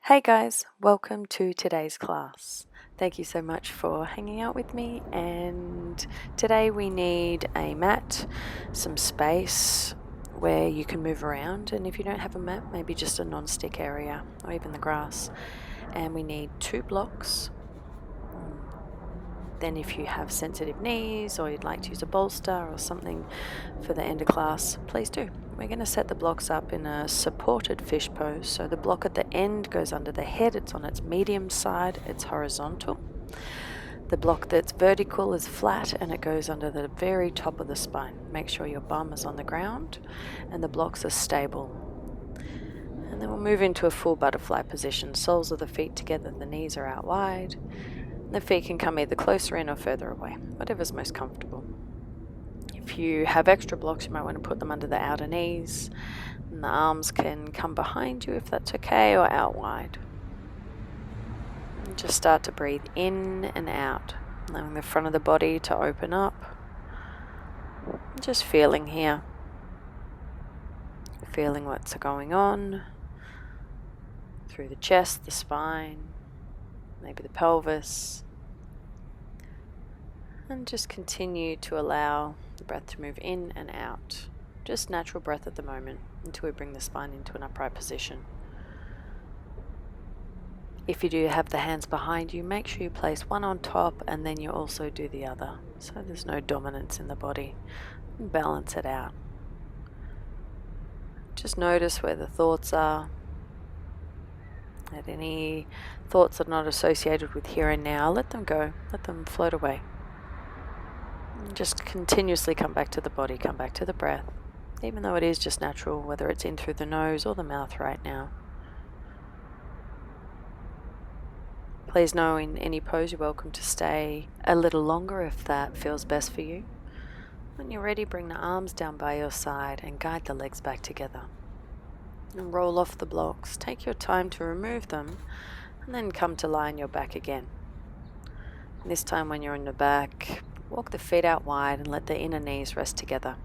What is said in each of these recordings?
Hey guys, welcome to today's class. Thank you so much for hanging out with me, and today we need a mat, some space where you can move around, and if you don't have a mat, maybe just a non-stick area or even the grass. And we need 2 blocks. Then if you have sensitive knees or you'd like to use a bolster or something for the end of class, please do. We're going to set the blocks up in a supported fish pose. So the block at the end goes under the head, it's on its medium side, it's horizontal. The block that's vertical is flat and it goes under the very top of the spine. Make sure your bum is on the ground and the blocks are stable. And then we'll move into a full butterfly position. Soles of the feet together, the knees are out wide. The feet can come either closer in or further away, whatever's most comfortable. If you have extra blocks, you might want to put them under the outer knees, and the arms can come behind you if that's okay, or out wide. And just start to breathe in and out, allowing the front of the body to open up. Just feeling here, feeling what's going on through the chest, the spine, maybe the pelvis, and just continue to allow the breath to move in and out. Just natural breath at the moment until we bring the spine into an upright position. If you do have the hands behind you, make sure you place one on top and then you also do the other, so there's no dominance in the body. And balance it out. Just notice where the thoughts are. Let any thoughts that are not associated with here and now, let them go, let them float away. And just continuously come back to the body, come back to the breath, even though it is just natural, whether it's in through the nose or the mouth right now. Please know in any pose you're welcome to stay a little longer if that feels best for you. When you're ready, bring the arms down by your side and guide the legs back together. And roll off the blocks. Take your time to remove them and then come to lie on your back again. And this time when you're on the back, walk the feet out wide and let the inner knees rest together.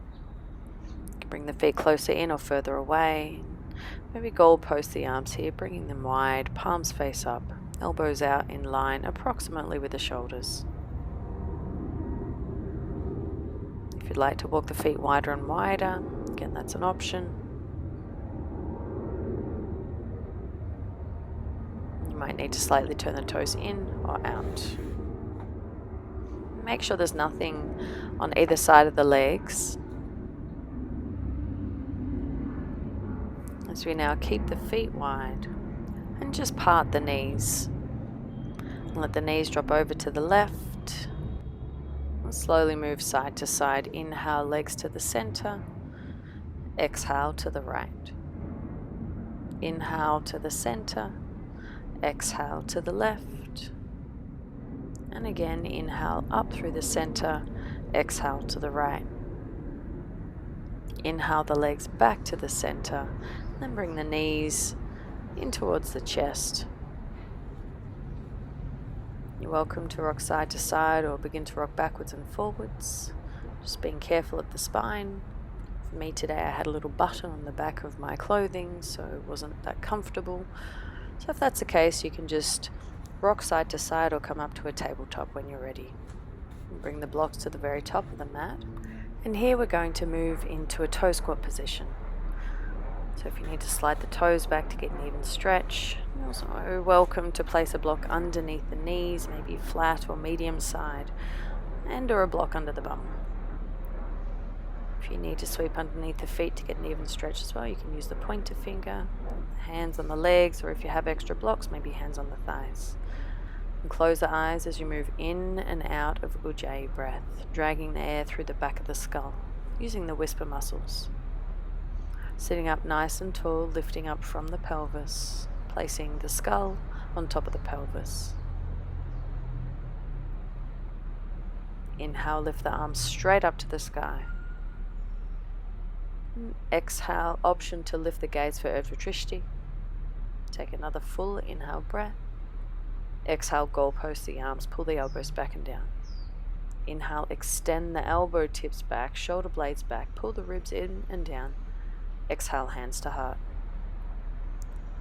You can bring the feet closer in or further away. Maybe goalpost the arms here, bringing them wide, palms face up, elbows out in line approximately with the shoulders. If you'd like to walk the feet wider and wider, again that's an option. You might need to slightly turn the toes in or out. Make sure there's nothing on either side of the legs. As we now keep the feet wide and just part the knees. And let the knees drop over to the left. We'll slowly move side to side. Inhale, legs to the center. Exhale to the right. Inhale to the center. Exhale to the left, and again inhale up through the center, exhale to the right. Inhale the legs back to the center, then bring the knees in towards the chest. You're welcome to rock side to side or begin to rock backwards and forwards, just being careful of the spine. For me today I had a little button on the back of my clothing, so it wasn't that comfortable. So if that's the case, you can just rock side to side or come up to a tabletop when you're ready. And bring the blocks to the very top of the mat. And here we're going to move into a toe squat position. So if you need to slide the toes back to get an even stretch, you're also welcome to place a block underneath the knees, maybe flat or medium side, and or a block under the bum. If you need to sweep underneath the feet to get an even stretch as well, you can use the pointer finger, hands on the legs, or if you have extra blocks, maybe hands on the thighs. And close the eyes as you move in and out of Ujjayi breath, dragging the air through the back of the skull, using the whisper muscles. Sitting up nice and tall, lifting up from the pelvis, placing the skull on top of the pelvis. Inhale, lift the arms straight up to the sky. Exhale, option to lift the gaze for Urdhva Drishti. Take another full inhale breath. Exhale, goalpost the arms, pull the elbows back and down. Inhale, extend the elbow tips back, shoulder blades back, pull the ribs in and down. Exhale, hands to heart.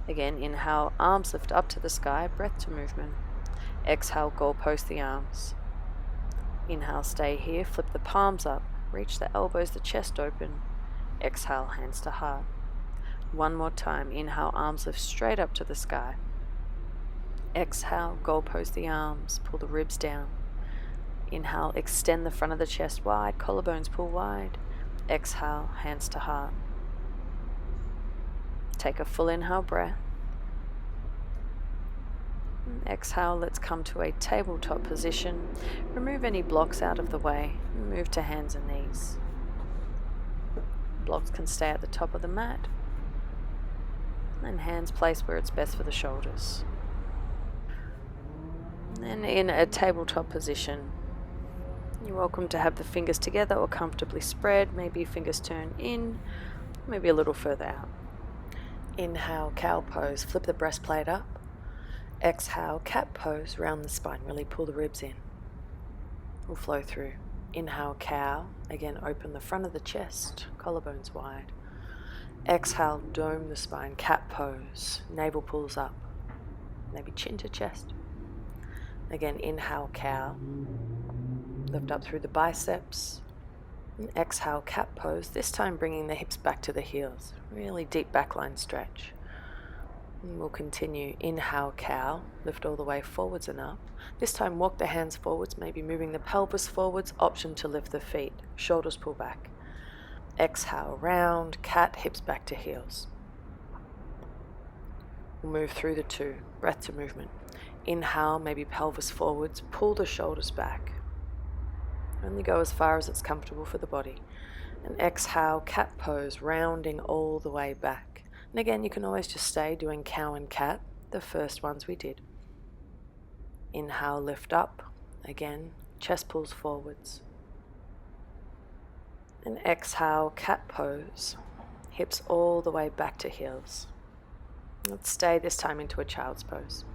Again, inhale, arms lift up to the sky, breath to movement. Exhale, goalpost the arms. Inhale, stay here, flip the palms up, reach the elbows, the chest open. Exhale, hands to heart. One more time, inhale, arms lift straight up to the sky. Exhale, goalpost the arms, pull the ribs down. Inhale, extend the front of the chest wide, collarbones pull wide. Exhale, hands to heart. Take a full inhale breath. Exhale, let's come to a tabletop position. Remove any blocks out of the way. Move to hands and knees. Blocks can stay at the top of the mat. And hands placed where it's best for the shoulders. And in a tabletop position, you're welcome to have the fingers together or comfortably spread. Maybe fingers turn in, maybe a little further out. Inhale, cow pose, flip the breastplate up. Exhale, cat pose, round the spine, really pull the ribs in. We'll flow through. Inhale, cow, again open the front of the chest, collarbones wide. Exhale, dome the spine, cat pose, navel pulls up, maybe chin to chest. Again, inhale, cow, lift up through the biceps. And exhale, cat pose, this time bringing the hips back to the heels, really deep backline stretch. And we'll continue. Inhale, cow, lift all the way forwards and up. This time walk the hands forwards, maybe moving the pelvis forwards, option to lift the feet, shoulders pull back. Exhale, round, cat, hips back to heels. We'll move through the two, breath to movement. Inhale, maybe pelvis forwards, pull the shoulders back. Only go as far as it's comfortable for the body. And exhale, cat pose, rounding all the way back. And again, you can always just stay doing cow and cat, the first ones we did. Inhale, lift up. Again, chest pulls forwards. And exhale, cat pose, hips all the way back to heels. Let's stay this time into a child's pose.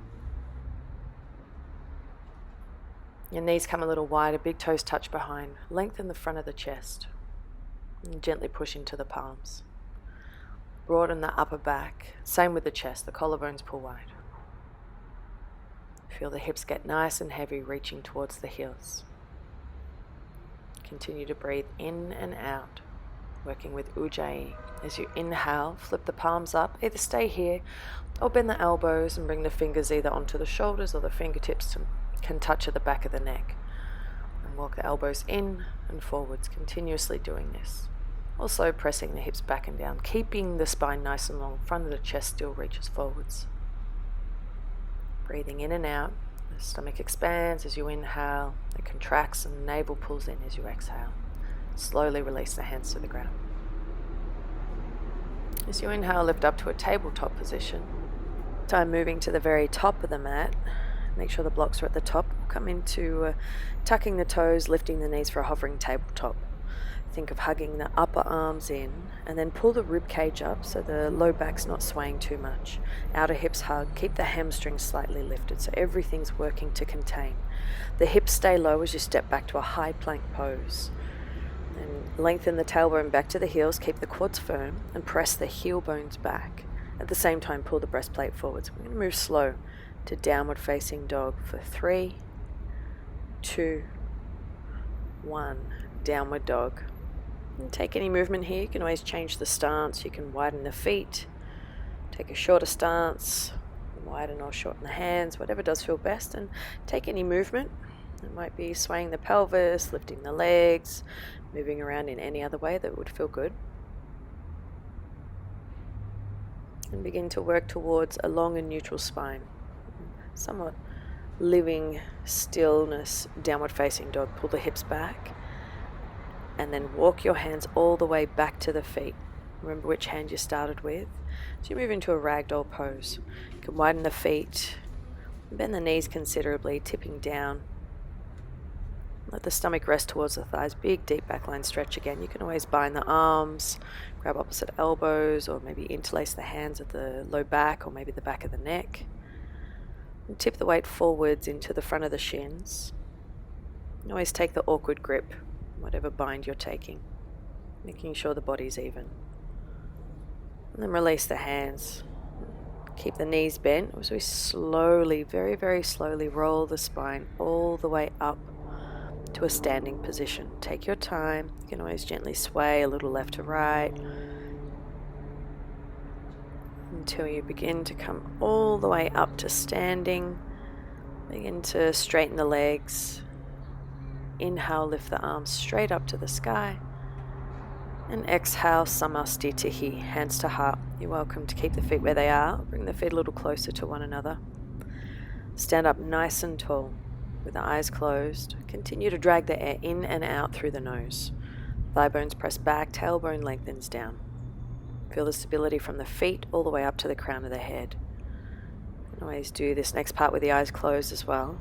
Your knees come a little wider, big toes touch behind. Lengthen the front of the chest. And gently push into the palms. Broaden the upper back. Same with the chest, the collarbones pull wide. Feel the hips get nice and heavy, reaching towards the heels. Continue to breathe in and out, working with Ujjayi. As you inhale, flip the palms up. Either stay here or bend the elbows and bring the fingers either onto the shoulders or the fingertips can touch at the back of the neck. And walk the elbows in and forwards, continuously doing this. Also pressing the hips back and down, keeping the spine nice and long. Front of the chest still reaches forwards. Breathing in and out. The stomach expands as you inhale. It contracts and the navel pulls in as you exhale. Slowly release the hands to the ground. As you inhale, lift up to a tabletop position. Time moving to the very top of the mat. Make sure the blocks are at the top. Come into tucking the toes, lifting the knees for a hovering tabletop. Think of hugging the upper arms in and then pull the rib cage up so the low back's not swaying too much. Outer hips hug, keep the hamstrings slightly lifted so everything's working to contain. The hips stay low as you step back to a high plank pose. And lengthen the tailbone back to the heels, keep the quads firm and press the heel bones back. At the same time, pull the breastplate forwards. We're going to move slow to downward facing dog for 3, 2, 1, downward dog. And take any movement here. You can always change the stance. You can widen the feet, take a shorter stance, widen or shorten the hands, whatever does feel best, and take any movement. It might be swaying the pelvis, lifting the legs, moving around in any other way that would feel good. And begin to work towards a long and neutral spine. Somewhat living stillness, downward facing dog. Pull the hips back. And then walk your hands all the way back to the feet. Remember which hand you started with. So you move into a ragdoll pose. You can widen the feet, bend the knees considerably, tipping down. Let the stomach rest towards the thighs. Big, deep backline stretch again. You can always bind the arms, grab opposite elbows, or maybe interlace the hands at the low back or maybe the back of the neck. And tip the weight forwards into the front of the shins. And always take the awkward grip, whatever bind you're taking, making sure the body's even. And then release the hands. Keep the knees bent as we slowly, very, very slowly roll the spine all the way up to a standing position. Take your time. You can always gently sway a little left to right until you begin to come all the way up to standing. Begin to straighten the legs. Inhale, lift the arms straight up to the sky. And exhale, Namaste, hands to heart. You're welcome to keep the feet where they are. Bring the feet a little closer to one another. Stand up nice and tall with the eyes closed. Continue to drag the air in and out through the nose. Thigh bones press back, tailbone lengthens down. Feel the stability from the feet all the way up to the crown of the head. You can always do this next part with the eyes closed as well.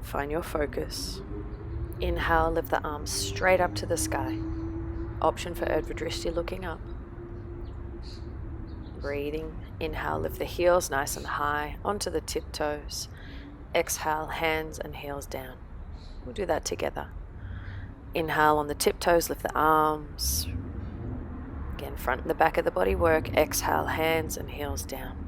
Find your focus. Inhale, lift the arms straight up to the sky. Option for Urdhva Drishti, looking up. Breathing. Inhale, lift the heels nice and high onto the tiptoes. Exhale, hands and heels down. We'll do that together. Inhale on the tiptoes, lift the arms. Again, front and the back of the body work. Exhale, hands and heels down.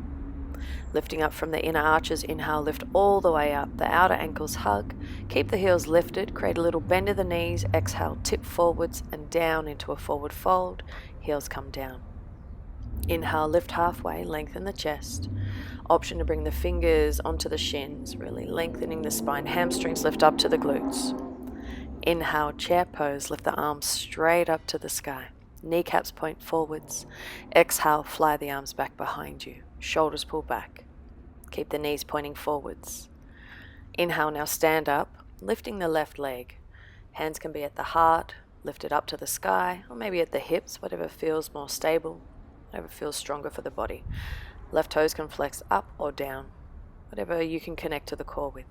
Lifting up from the inner arches, inhale, lift all the way up. The outer ankles hug. Keep the heels lifted. Create a little bend of the knees. Exhale, tip forwards and down into a forward fold. Heels come down. Inhale, lift halfway, lengthen the chest. Option to bring the fingers onto the shins, really lengthening the spine. Hamstrings lift up to the glutes. Inhale, chair pose, lift the arms straight up to the sky. Kneecaps point forwards. Exhale, fly the arms back behind you. Shoulders pull back. Keep the knees pointing forwards. Inhale, now stand up, lifting the left leg. Hands can be at the heart, lifted up to the sky, or maybe at the hips, whatever feels more stable, whatever feels stronger for the body. Left toes can flex up or down, whatever you can connect to the core with.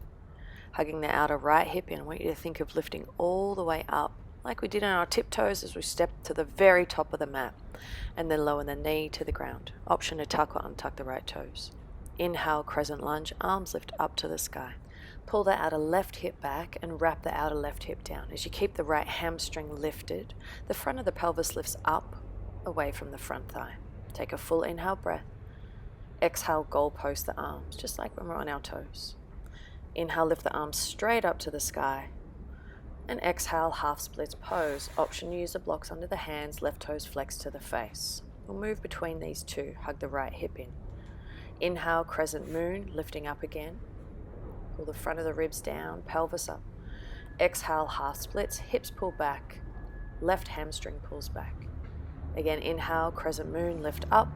Hugging the outer right hip in, I want you to think of lifting all the way up, like we did on our tiptoes as we step to the very top of the mat, and then lower the knee to the ground. Option to tuck or untuck the right toes. Inhale, crescent lunge, arms lift up to the sky. Pull the outer left hip back and wrap the outer left hip down. As you keep the right hamstring lifted, the front of the pelvis lifts up, away from the front thigh. Take a full inhale breath. Exhale, goal post the arms, just like when we're on our toes. Inhale, lift the arms straight up to the sky. And exhale, half splits pose. Option, use the blocks under the hands, left toes flex to the face. We'll move between these two, hug the right hip in. Inhale, crescent moon, lifting up again. Pull the front of the ribs down, pelvis up. Exhale, half splits, hips pull back, left hamstring pulls back. Again, inhale, crescent moon, lift up.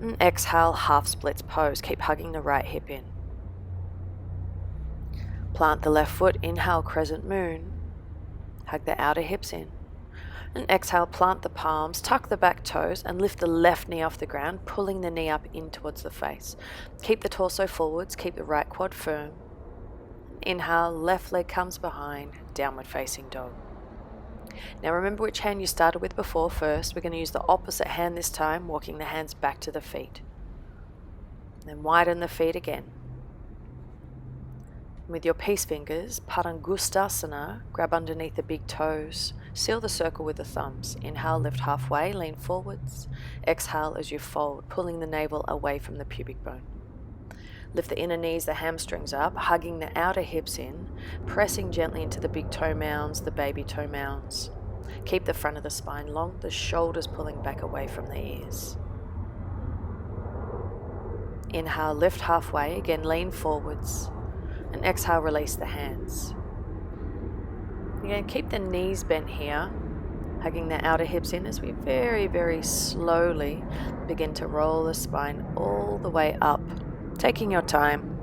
And exhale, half splits pose. Keep hugging the right hip in. Plant the left foot, inhale, crescent moon. Hug the outer hips in. And exhale, plant the palms, tuck the back toes, and lift the left knee off the ground, pulling the knee up in towards the face. Keep the torso forwards, keep the right quad firm. Inhale, left leg comes behind, downward facing dog. Now remember which hand you started with before first. We're going to use the opposite hand this time, walking the hands back to the feet. Then widen the feet again. With your peace fingers, Padangustasana, grab underneath the big toes. Seal the circle with the thumbs. Inhale, lift halfway, lean forwards. Exhale as you fold, pulling the navel away from the pubic bone. Lift the inner knees, the hamstrings up, hugging the outer hips in, pressing gently into the big toe mounds, the baby toe mounds. Keep the front of the spine long, the shoulders pulling back away from the ears. Inhale, lift halfway, again lean forwards. And exhale, release the hands. Again, keep the knees bent here, hugging the outer hips in as we very, very slowly begin to roll the spine all the way up, taking your time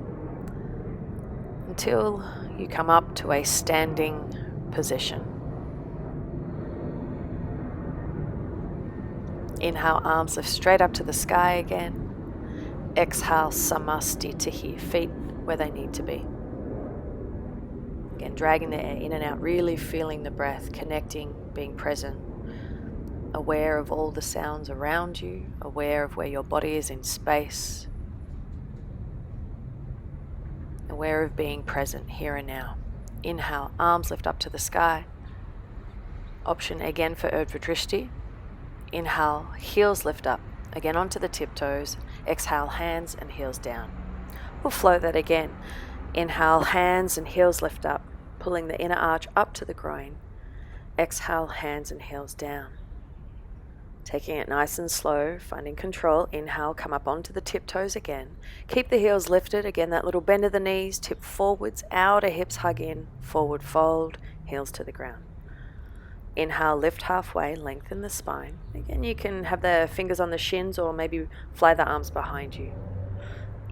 until you come up to a standing position. Inhale, arms lift straight up to the sky again. Exhale, Namaste, feet where they need to be. Again, dragging the air in and out, really feeling the breath, connecting, being present, aware of all the sounds around you, aware of where your body is in space, aware of being present here and now. Inhale, arms lift up to the sky. Option again for Urdhva Drishti. Inhale, heels lift up. Again onto the tiptoes. Exhale, hands and heels down. We'll float that again. Inhale, hands and heels lift up, pulling the inner arch up to the groin. Exhale, hands and heels down. Taking it nice and slow, finding control. Inhale, come up onto the tiptoes again. Keep the heels lifted. Again, that little bend of the knees, tip forwards, outer hips hug in, forward fold, heels to the ground. Inhale, lift halfway, lengthen the spine. Again, you can have the fingers on the shins or maybe fly the arms behind you.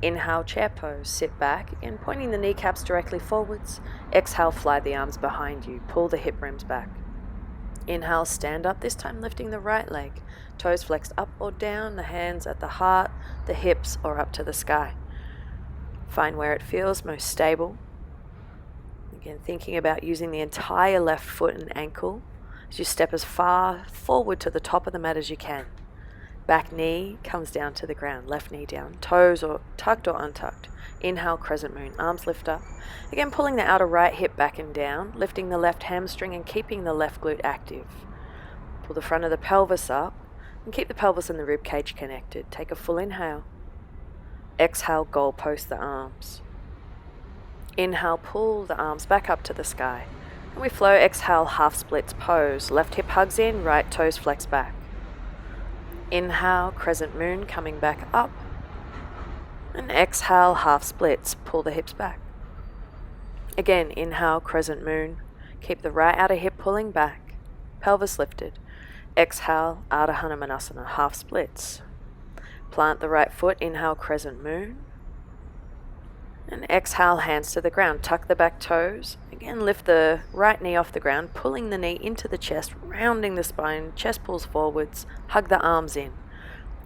Inhale, chair pose, sit back, again pointing the kneecaps directly forwards. Exhale, fly the arms behind you, pull the hip rims back. Inhale, stand up, this time lifting the right leg. Toes flexed up or down, the hands at the heart, the hips or up to the sky. Find where it feels most stable. Again, thinking about using the entire left foot and ankle as you step as far forward to the top of the mat as you can. Back knee comes down to the ground, left knee down, toes or tucked or untucked. Inhale, crescent moon, arms lift up. Again, pulling the outer right hip back and down, lifting the left hamstring and keeping the left glute active. Pull the front of the pelvis up and keep the pelvis and the rib cage connected. Take a full inhale. Exhale, goal post the arms. Inhale, pull the arms back up to the sky. And we flow, exhale, half splits pose. Left hip hugs in, right toes flex back. Inhale, crescent moon coming back up. And exhale, half splits, pull the hips back. Again, inhale, crescent moon. Keep the right outer hip pulling back, pelvis lifted. Exhale, Ardha Hanumanasana, half splits. Plant the right foot, inhale, crescent moon. And exhale, hands to the ground. Tuck the back toes. Again, lift the right knee off the ground, pulling the knee into the chest, rounding the spine, chest pulls forwards, hug the arms in.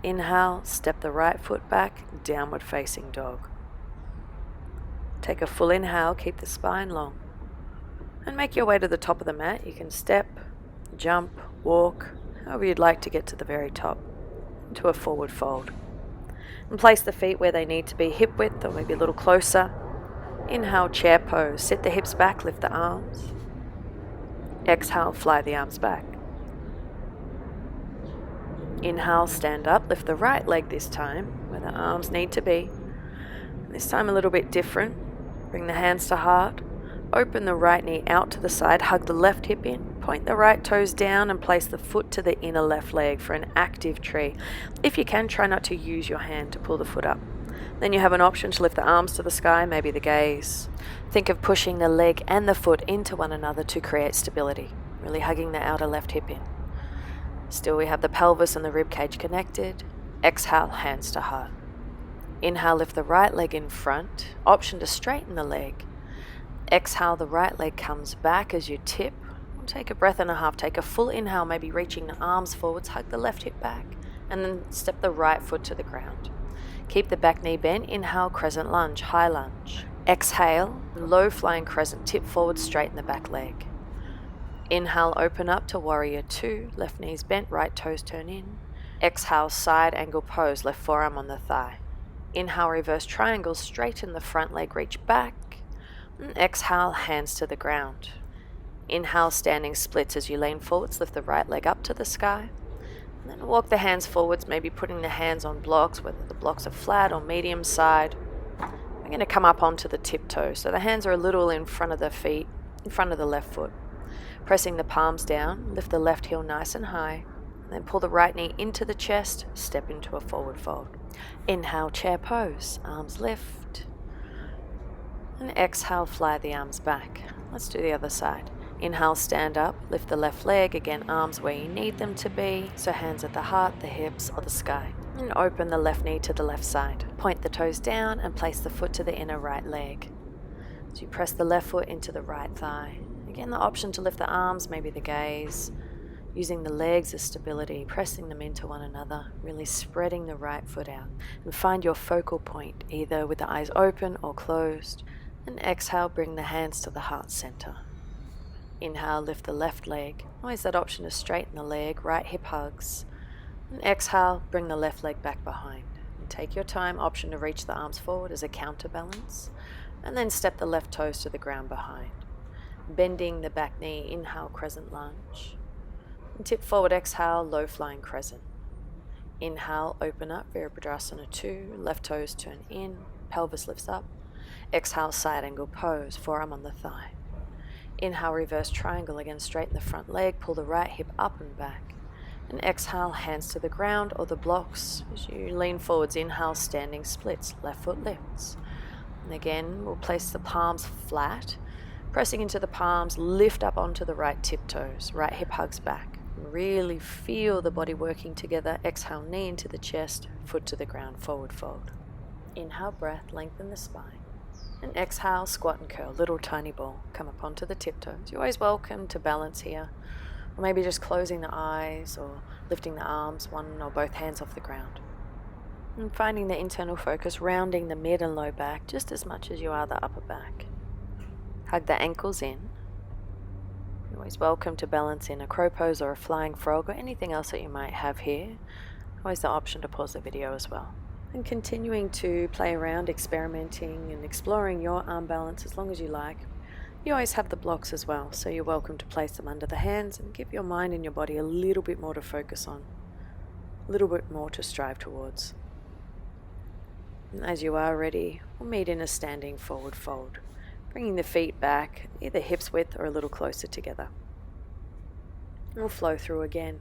Inhale, step the right foot back, downward facing dog. Take a full inhale, keep the spine long. And make your way to the top of the mat. You can step, jump, walk, however you'd like to get to the very top, into a forward fold. And place the feet where they need to be, hip width or maybe a little closer. Inhale, chair pose. Sit the hips back, lift the arms. Exhale, fly the arms back. Inhale, stand up, lift the right leg this time, where the arms need to be. This time a little bit different. Bring the hands to heart. Open the right knee out to the side, hug the left hip in. Point the right toes down and place the foot to the inner left leg for an active tree. If you can, try not to use your hand to pull the foot up. Then you have an option to lift the arms to the sky, maybe the gaze. Think of pushing the leg and the foot into one another to create stability, really hugging the outer left hip in. Still, we have the pelvis and the rib cage connected. Exhale, hands to heart. Inhale, lift the right leg in front. Option to straighten the leg. Exhale, the right leg comes back as you tip. Take a breath and a half. Take a full inhale, maybe reaching the arms forwards. Hug the left hip back. And then step the right foot to the ground. Keep the back knee bent. Inhale, crescent lunge, high lunge. Exhale, low flying crescent. Tip forward, straighten the back leg. Inhale, open up to warrior two. Left knee's bent, right toes turn in. Exhale, side angle pose. Left forearm on the thigh. Inhale, reverse triangle. Straighten the front leg, reach back. And exhale, hands to the ground. Inhale, standing splits as you lean forwards, lift the right leg up to the sky. And then walk the hands forwards, maybe putting the hands on blocks, whether the blocks are flat or medium side. We're going to come up onto the tiptoes. So the hands are a little in front of the feet, in front of the left foot. Pressing the palms down, lift the left heel nice and high. And then pull the right knee into the chest, step into a forward fold. Inhale, chair pose, arms lift. And exhale, fly the arms back. Let's do the other side. Inhale, stand up, lift the left leg, again arms where you need them to be, so hands at the heart, the hips or the sky. And open the left knee to the left side. Point the toes down and place the foot to the inner right leg. So you press the left foot into the right thigh. Again, the option to lift the arms, maybe the gaze, using the legs as stability, pressing them into one another, really spreading the right foot out. And find your focal point, either with the eyes open or closed. And exhale, bring the hands to the heart center. Inhale, lift the left leg. Always that option to straighten the leg, right hip hugs. And exhale, bring the left leg back behind. And take your time, option to reach the arms forward as a counterbalance. And then step the left toes to the ground behind. Bending the back knee, inhale, crescent lunge. And tip forward, exhale, low flying crescent. Inhale, open up, Virabhadrasana 2, left toes turn in, pelvis lifts up. Exhale, side angle pose, forearm on the thigh. Inhale, reverse triangle, again straighten the front leg, pull the right hip up and back. And exhale, hands to the ground or the blocks. As you lean forwards, inhale, standing splits, left foot lifts. And again, we'll place the palms flat, pressing into the palms, lift up onto the right tiptoes, right hip hugs back. Really feel the body working together. Exhale, knee into the chest, foot to the ground, forward fold. Inhale, breath, lengthen the spine. And exhale, squat and curl, little tiny ball. Come up onto the tiptoes. You're always welcome to balance here. Or maybe just closing the eyes or lifting the arms, one or both hands off the ground. And finding the internal focus, rounding the mid and low back just as much as you are the upper back. Hug the ankles in. You're always welcome to balance in a crow pose or a flying frog or anything else that you might have here. Always the option to pause the video as well. And continuing to play around, experimenting and exploring your arm balance as long as you like. You always have the blocks as well, so you're welcome to place them under the hands and give your mind and your body a little bit more to focus on, a little bit more to strive towards. And as you are ready, we'll meet in a standing forward fold, bringing the feet back, either hips width or a little closer together. And we'll flow through again.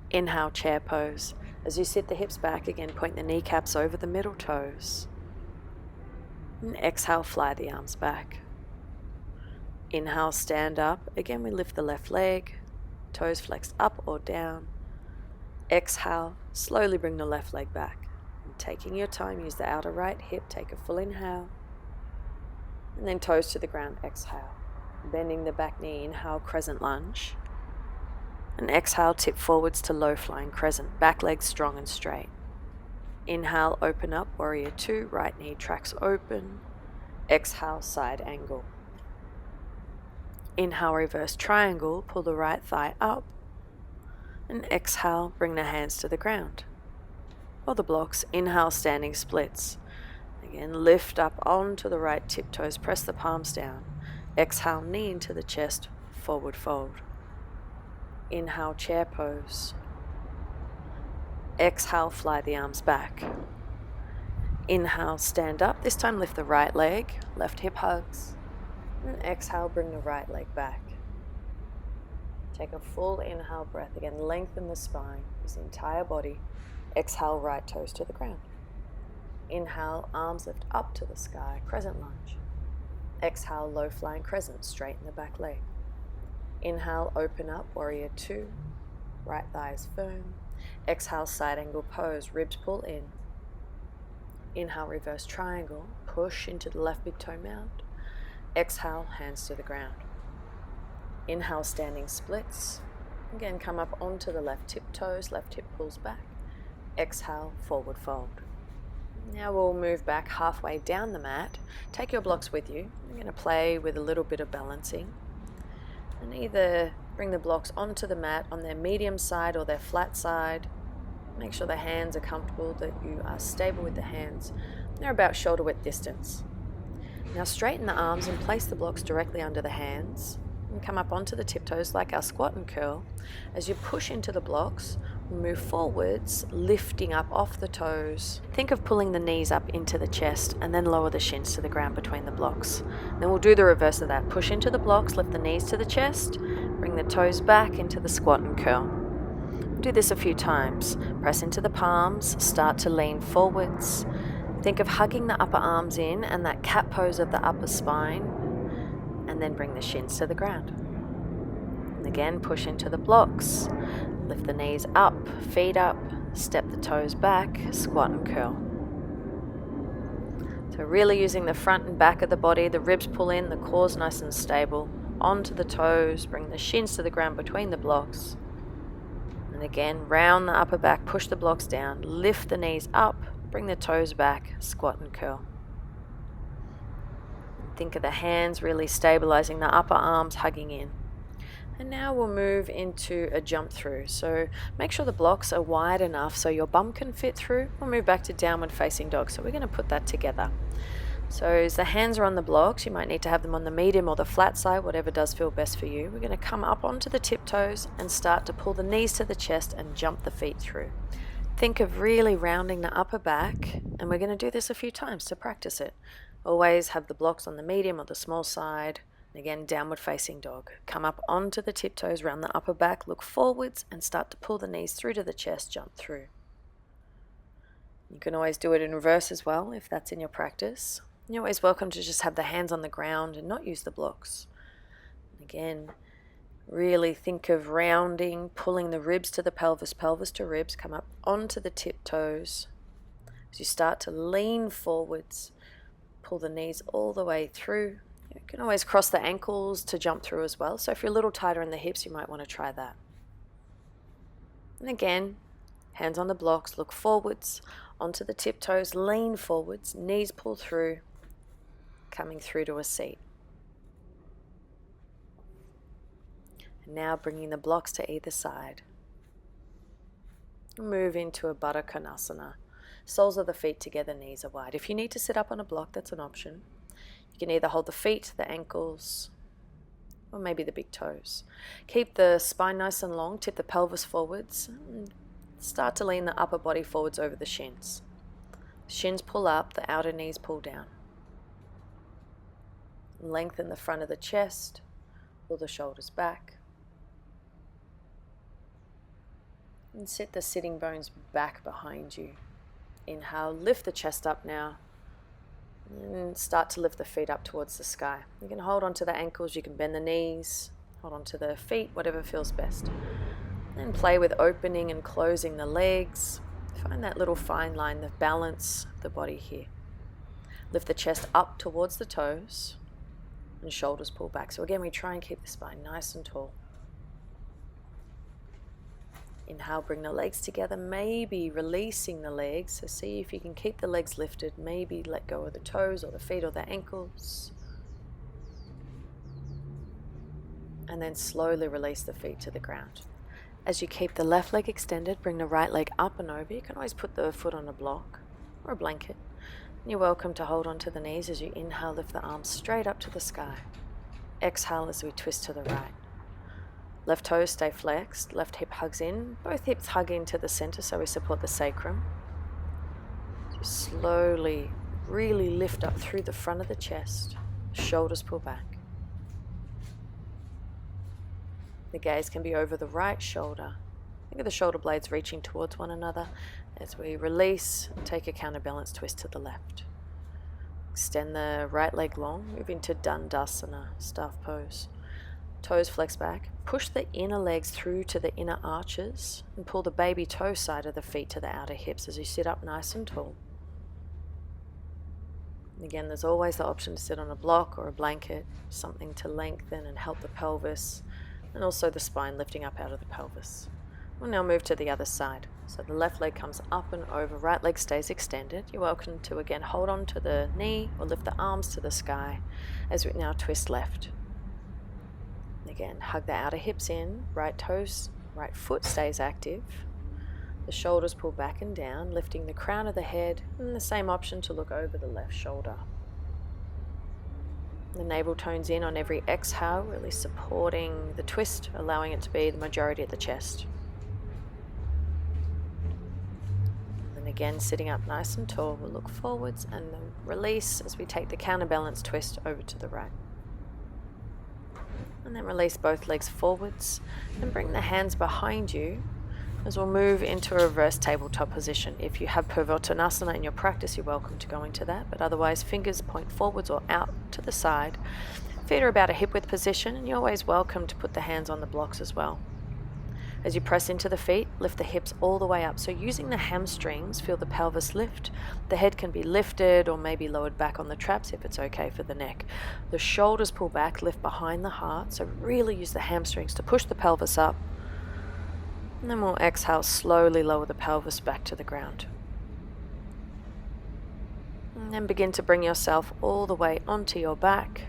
Inhale, chair pose. As you sit the hips back, again point the kneecaps over the middle toes. And exhale, fly the arms back. Inhale, stand up. Again, we lift the left leg, toes flexed up or down. Exhale, slowly bring the left leg back. And taking your time, use the outer right hip, take a full inhale. And then toes to the ground, exhale. Bending the back knee, inhale, crescent lunge. And exhale, tip forwards to low flying crescent, back leg strong and straight. Inhale, open up, warrior 2, right knee tracks open. Exhale, side angle. Inhale, reverse triangle, pull the right thigh up. And exhale, bring the hands to the ground. Or the blocks, inhale, standing splits. Again, lift up onto the right tiptoes, press the palms down. Exhale, knee into the chest, forward fold. Inhale, chair pose. Exhale, fly the arms back. Inhale, stand up. This time lift the right leg, left hip hugs. And exhale, bring the right leg back. Take a full inhale breath. Again, lengthen the spine, use the entire body. Exhale, right toes to the ground. Inhale, arms lift up to the sky, crescent lunge. Exhale, low flying crescent, straighten the back leg. Inhale, open up, warrior 2. Right thigh is firm. Exhale, side angle pose, ribs pull in. Inhale, reverse triangle, push into the left big toe mound. Exhale, hands to the ground. Inhale, standing splits. Again, come up onto the left tiptoes, left hip pulls back. Exhale, forward fold. Now we'll move back halfway down the mat. Take your blocks with you. You're going to play with a little bit of balancing. And either bring the blocks onto the mat on their medium side or their flat side. Make sure the hands are comfortable, that you are stable with the hands. They're about shoulder width distance. Now straighten the arms and place the blocks directly under the hands. And come up onto the tiptoes like our squat and curl. As you push into the blocks, move forwards, lifting up off the toes. Think of pulling the knees up into the chest and then lower the shins to the ground between the blocks. Then we'll do the reverse of that. Push into the blocks, lift the knees to the chest, bring the toes back into the squat and curl. Do this a few times. Press into the palms, start to lean forwards. Think of hugging the upper arms in and that cat pose of the upper spine, and then bring the shins to the ground. And again, push into the blocks. Lift the knees up, feet up, step the toes back, squat and curl. So really using the front and back of the body, the ribs pull in, the core's nice and stable. Onto the toes, bring the shins to the ground between the blocks. And again, round the upper back, push the blocks down, lift the knees up, bring the toes back, squat and curl. Think of the hands really stabilizing the upper arms, hugging in. And now we'll move into a jump through. So make sure the blocks are wide enough so your bum can fit through. We'll move back to downward facing dog. So we're going to put that together. So as the hands are on the blocks, you might need to have them on the medium or the flat side, whatever does feel best for you. We're going to come up onto the tiptoes and start to pull the knees to the chest and jump the feet through. Think of really rounding the upper back, and we're going to do this a few times to practice it. Always have the blocks on the medium or the small side. And again, downward facing dog. Come up onto the tiptoes, round the upper back, look forwards and start to pull the knees through to the chest, jump through. You can always do it in reverse as well if that's in your practice. You're always welcome to just have the hands on the ground and not use the blocks. Again, really think of rounding, pulling the ribs to the pelvis, pelvis to ribs, come up onto the tiptoes. As you start to lean forwards, pull the knees all the way through. You can always cross the ankles to jump through as well. So if you're a little tighter in the hips, you might want to try that. And again, hands on the blocks, look forwards, onto the tiptoes, lean forwards, knees pull through, coming through to a seat. And now bringing the blocks to either side. Move into a Baddha Konasana. Soles of the feet together, knees are wide. If you need to sit up on a block, that's an option. You can either hold the feet, the ankles, or maybe the big toes. Keep the spine nice and long, tip the pelvis forwards, and start to lean the upper body forwards over the shins. Shins pull up, the outer knees pull down. Lengthen the front of the chest, pull the shoulders back. And sit the sitting bones back behind you. Inhale, lift the chest up now. And start to lift the feet up towards the sky. You can hold onto the ankles, you can bend the knees, hold onto the feet, whatever feels best. And play with opening and closing the legs. Find that little fine line, the balance of the body here. Lift the chest up towards the toes and shoulders pull back. So again, we try and keep the spine nice and tall. Inhale, bring the legs together, maybe releasing the legs. So see if you can keep the legs lifted, maybe let go of the toes or the feet or the ankles. And then slowly release the feet to the ground. As you keep the left leg extended, bring the right leg up and over. You can always put the foot on a block or a blanket. And you're welcome to hold onto the knees as you inhale, lift the arms straight up to the sky. Exhale as we twist to the right. Left toes stay flexed, left hip hugs in, both hips hug into the center so we support the sacrum. Just slowly, really lift up through the front of the chest, shoulders pull back. The gaze can be over the right shoulder. Think of the shoulder blades reaching towards one another as we release and take a counterbalance twist to the left. Extend the right leg long, move into Dandasana, staff pose. Toes flex back, push the inner legs through to the inner arches and pull the baby toe side of the feet to the outer hips as you sit up nice and tall. And again, there's always the option to sit on a block or a blanket, something to lengthen and help the pelvis and also the spine lifting up out of the pelvis. We'll now move to the other side. So the left leg comes up and over, right leg stays extended. You're welcome to again hold on to the knee or lift the arms to the sky as we now twist left. Again, hug the outer hips in, right toes, right foot stays active. The shoulders pull back and down, lifting the crown of the head, and the same option to look over the left shoulder. The navel tones in on every exhale, really supporting the twist, allowing it to be the majority of the chest. And again, sitting up nice and tall, we'll look forwards and then release as we take the counterbalance twist over to the right. And then release both legs forwards and bring the hands behind you as we'll move into a reverse tabletop position. If you have Purvottanasana in your practice, you're welcome to go into that, but otherwise fingers point forwards or out to the side. Feet are about a hip width position and you're always welcome to put the hands on the blocks as well. As you press into the feet, lift the hips all the way up. So using the hamstrings, feel the pelvis lift. The head can be lifted or maybe lowered back on the traps if it's okay for the neck. The shoulders pull back, lift behind the heart. So really use the hamstrings to push the pelvis up. And then we'll exhale, slowly lower the pelvis back to the ground. And then begin to bring yourself all the way onto your back.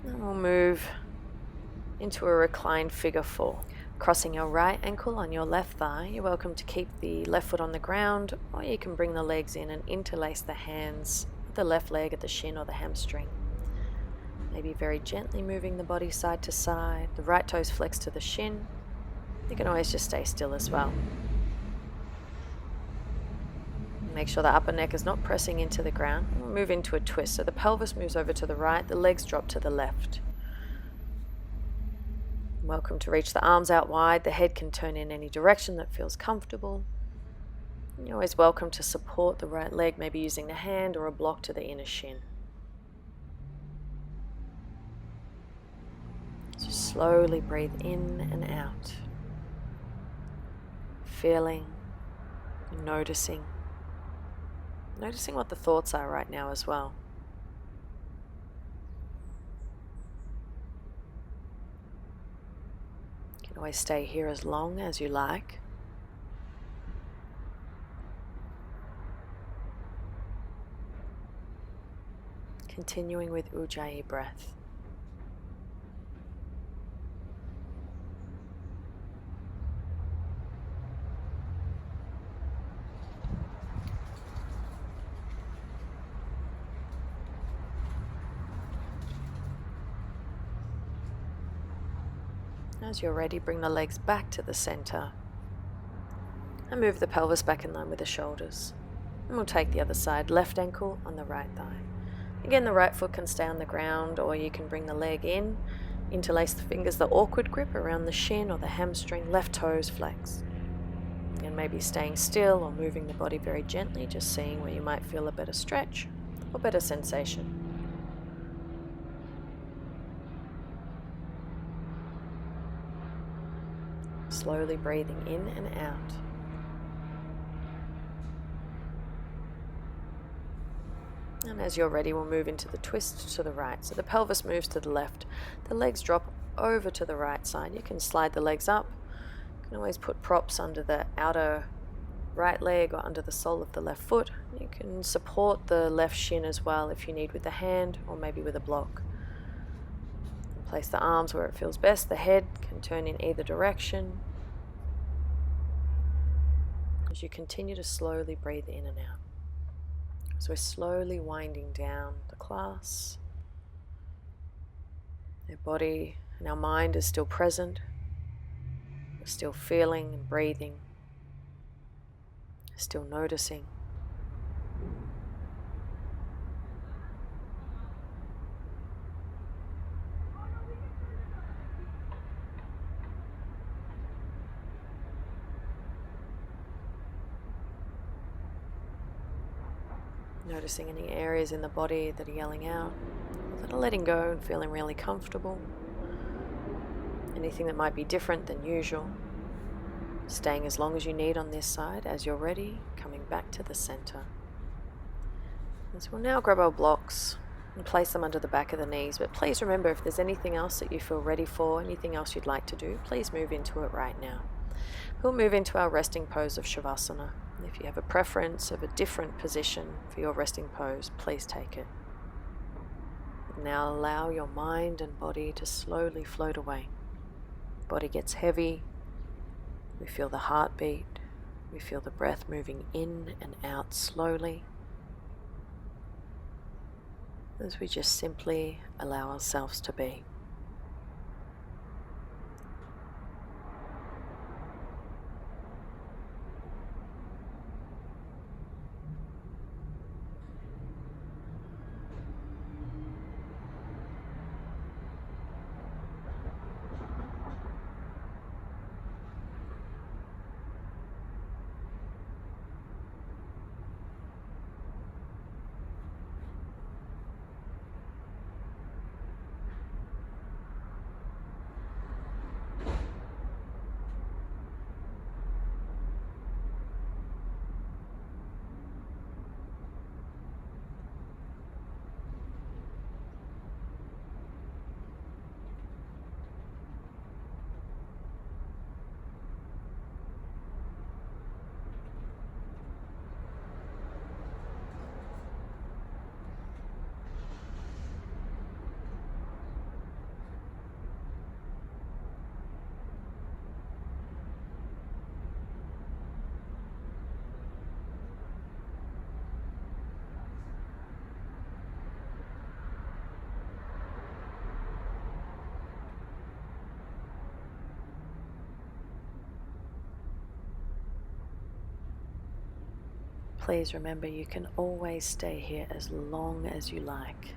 And we'll move into a reclined figure four. Crossing your right ankle on your left thigh, you're welcome to keep the left foot on the ground, or you can bring the legs in and interlace the hands the left leg at the shin or the hamstring. Maybe very gently moving the body side to side. The right toes flex to the shin. You can always just stay still as well. Make sure the upper neck is not pressing into the ground. We'll move into a twist. So the pelvis moves over to the right, the legs drop to the left. Welcome to reach the arms out wide. The head can turn in any direction that feels comfortable. You're always welcome to support the right leg, maybe using the hand or a block to the inner shin. So slowly breathe in and out. Feeling, noticing what the thoughts are right now as well. You can always stay here as long as you like. Continuing with Ujjayi breath. As you're ready, bring the legs back to the center and move the pelvis back in line with the shoulders. And we'll take the other side, left ankle on the right thigh. Again, the right foot can stay on the ground, or you can bring the leg in, interlace the fingers, the awkward grip around the shin or the hamstring, left toes flex. And maybe staying still or moving the body very gently, just seeing where you might feel a better stretch or better sensation. Slowly breathing in and out. And as you're ready, we'll move into the twist to the right. So the pelvis moves to the left. The legs drop over to the right side. You can slide the legs up. You can always put props under the outer right leg or under the sole of the left foot. You can support the left shin as well if you need with the hand or maybe with a block. Place the arms where it feels best. The head can turn in either direction. As you continue to slowly breathe in and out. So we're slowly winding down the class. Our body and our mind is still present. We're still feeling and breathing. Still noticing. Noticing any areas in the body that are yelling out, that are letting go and feeling really comfortable. Anything that might be different than usual. Staying as long as you need on this side. As you're ready, coming back to the center. So we'll now grab our blocks and place them under the back of the knees. But please remember, if there's anything else that you feel ready for, anything else you'd like to do, please move into it right now. We'll move into our resting pose of Shavasana. If you have a preference of a different position for your resting pose, please take it. Now allow your mind and body to slowly float away. Body gets heavy. We feel the heartbeat. We feel the breath moving in and out slowly. As we just simply allow ourselves to be. Please remember you can always stay here as long as you like.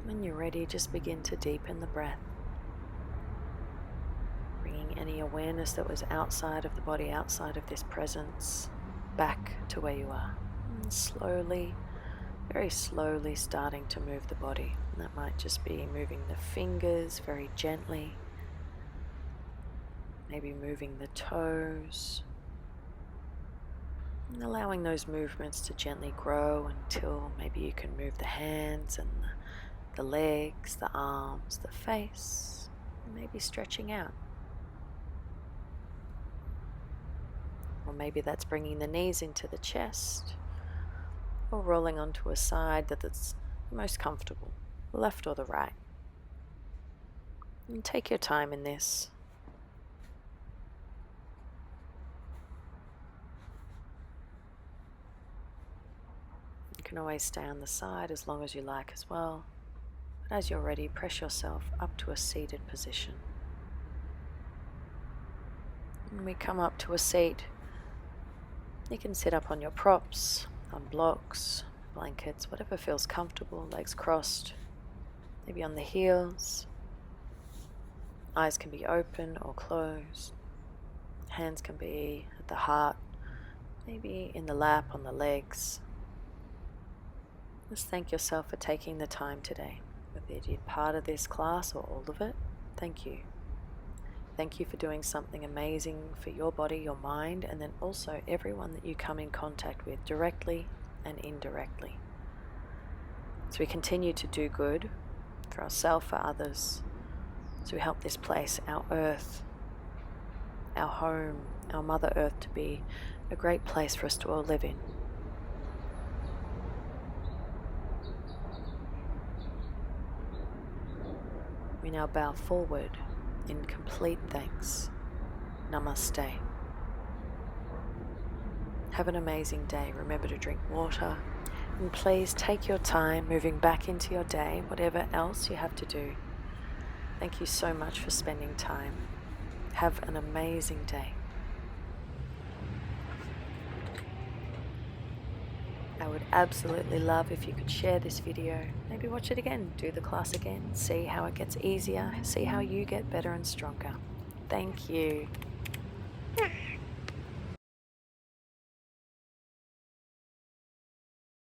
When you're ready, just begin to deepen the breath, bringing any awareness that was outside of the body, outside of this presence, back to where you are. And slowly, very slowly starting to move the body. And that might just be moving the fingers very gently, maybe moving the toes, and allowing those movements to gently grow until maybe you can move the hands and the legs, the arms, the face, and maybe stretching out. Or maybe that's bringing the knees into the chest, or rolling onto a side that's most comfortable, the left or the right. And take your time in this. You can always stay on the side as long as you like as well. But as you're ready, press yourself up to a seated position. When we come up to a seat, you can sit up on your props, on blocks, blankets, whatever feels comfortable, legs crossed, maybe on the heels. Eyes can be open or closed. Hands can be at the heart, maybe in the lap, on the legs. Just thank yourself for taking the time today. Whether you did part of this class or all of it, thank you. Thank you for doing something amazing for your body, your mind, and then also everyone that you come in contact with, directly and indirectly. So we continue to do good for ourselves, for others. So we help this place, our earth, our home, our Mother Earth, to be a great place for us to all live in. We now bow forward in complete thanks. Namaste. Have an amazing day. Remember to drink water, and please take your time moving back into your day, whatever else you have to do. Thank you so much for spending time. Have an amazing day. I would absolutely love if you could share this video, maybe watch it again, do the class again, see how it gets easier, see how you get better and stronger. Thank you.